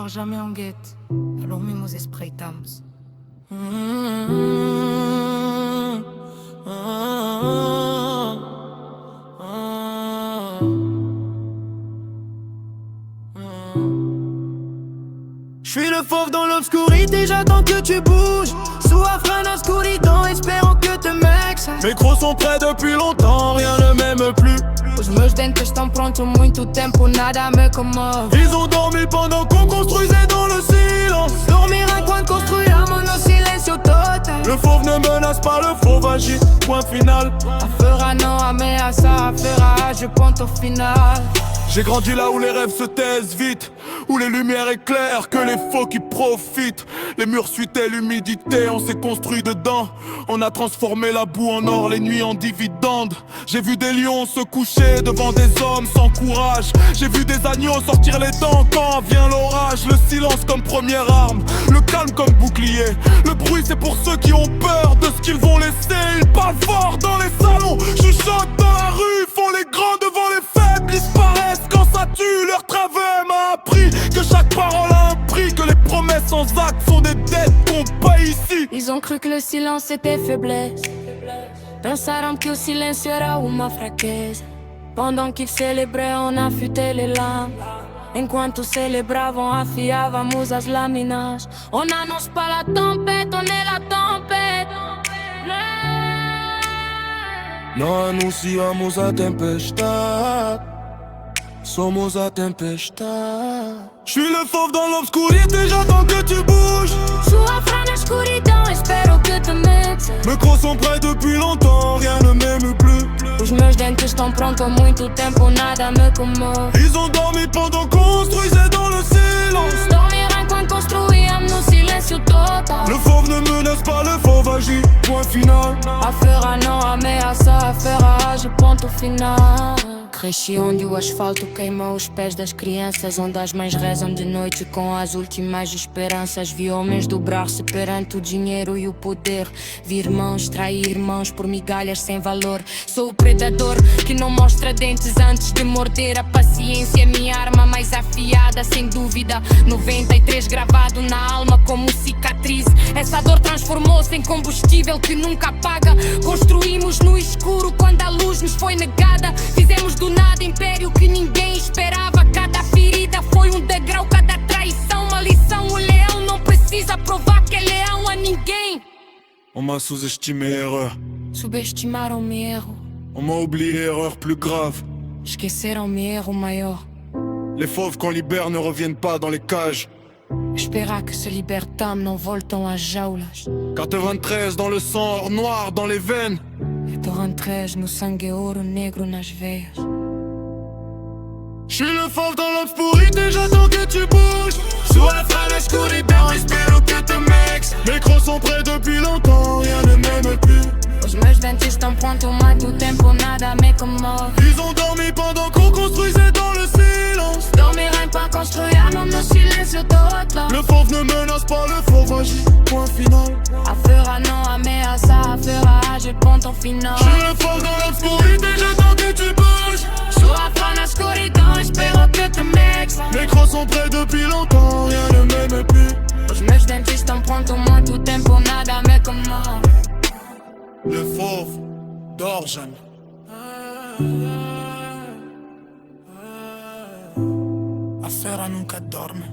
dort jamais en guette. Lo mismos espreitamos. J'suis le fauve dans l'obscurité, j'attends que tu bouges. Soifra na escuridão, espérant que te mexes. Mes crocs sont prêts depuis longtemps, rien ne m'aime plus. Os meus dentes estão prontos, muito tempo, nada me comove. Ils ont dormi pendant qu'on construisait dans le silence. Dormir enquanto construíamos no silêncio total. Le fauve ne menace pas, le fauve agit, point final. A feura não ameaça, a feura age, ponto final. J'ai grandi là où les rêves se taisent vite, où les lumières éclairent, que les faux qui profitent. Les murs suitaient l'humidité, on s'est construit dedans. On a transformé la boue en or, les nuits en dividendes. J'ai vu des lions se coucher devant des hommes sans courage. J'ai vu des agneaux sortir les dents quand vient l'orage. Le silence comme première arme, le calme comme bouclier. Le bruit c'est pour ceux qui ont peur de ce qu'ils vont laisser. Ils parlent fort dans les salons, chuchotent dans la rue, font les grands devant les faibles, disparaissent quand ça tue. Leur travers m'a appris que chaque parole a un prix, que les promesses sans actes sont des dettes qu'on paye ici. Ils ont cru que le silence était faiblesse. Pensaram que o silêncio era uma fraqueza. Pendant qu'ils célébraient, on affûtait les lames. Enquanto celebravam, afiávamos as lâminas. On n'annonce pas la tempête, on est la tempête. Não anunciamos a tempestade, somos a tempestade. J'suis le fauve dans l'obscurité, j'attends que tu bouges. Soifra na escuridão, espero que te metas. Mes crocs sont prêts depuis longtemps, rien ne m'aime plus. Os meus dentes estão prontos há muito tempo, nada me comove. Ils ont dormi pendant qu'on construisait dans le silence. Dormir enquanto construíamos no silêncio total. Le fauve ne menace pas, le fauve agit, point final. A feura não ameaça, a feura age, ponto final. Cresci onde o asfalto queima os pés das crianças, onde as mães rezam de noite com as últimas esperanças. Vi homens dobrar-se perante o dinheiro e o poder. Vi irmãos trair irmãos por migalhas sem valor. Sou o predador que não mostra dentes antes de morder. A paciência é minha arma mais afiada, sem dúvida. 93 gravado na alma como cicatriz. Essa dor transformou-se em combustível que nunca apaga. Construímos no escuro quando a luz nos foi negada. Fizemos do nada império que ninguém esperava. Cada ferida foi um degrau, cada traição uma lição. O leão não precisa provar que é leão a ninguém. On m'a sous-estimé, erreur. Subestimaram-me erro, On m'a oublié, erreur plus grave. esqueceram-me erro maior. Les fauves qu'on libère ne reviennent pas dans les cages. Esperar que se libertamos não voltam às jaulas. 93 dans le sang, or noir dans les veines. E torrenteiros no sangue é ouro negro nas veias. J'suis le fauve dans l'obscurité, j'attends que tu bouges. Soifra na escuridão, espero que te mexes. Mes crocs sont prêts depuis longtemps, rien ne m'aime plus. Os meus dentes estão prontos, muito tempo, nada me comove. Ils ont dormi pendant qu'on construisait dans le silence. Dormir enquanto construíamos no silêncio total. Le fauve ne menace pas, le fauve agit, point final. A feura não ameaça, a feura age, ponto final. J'suis le fauve dans l'obscurité, j'attends que tu bouges. Soifra na escuridão, espero que te mexes. Mes crocs sont prêts depuis longtemps, rien ne m'aime plus. Os meus dentes estão prontos, muito tempo, nada me comove. Le fauve dort jamais. A fera nunca dorme.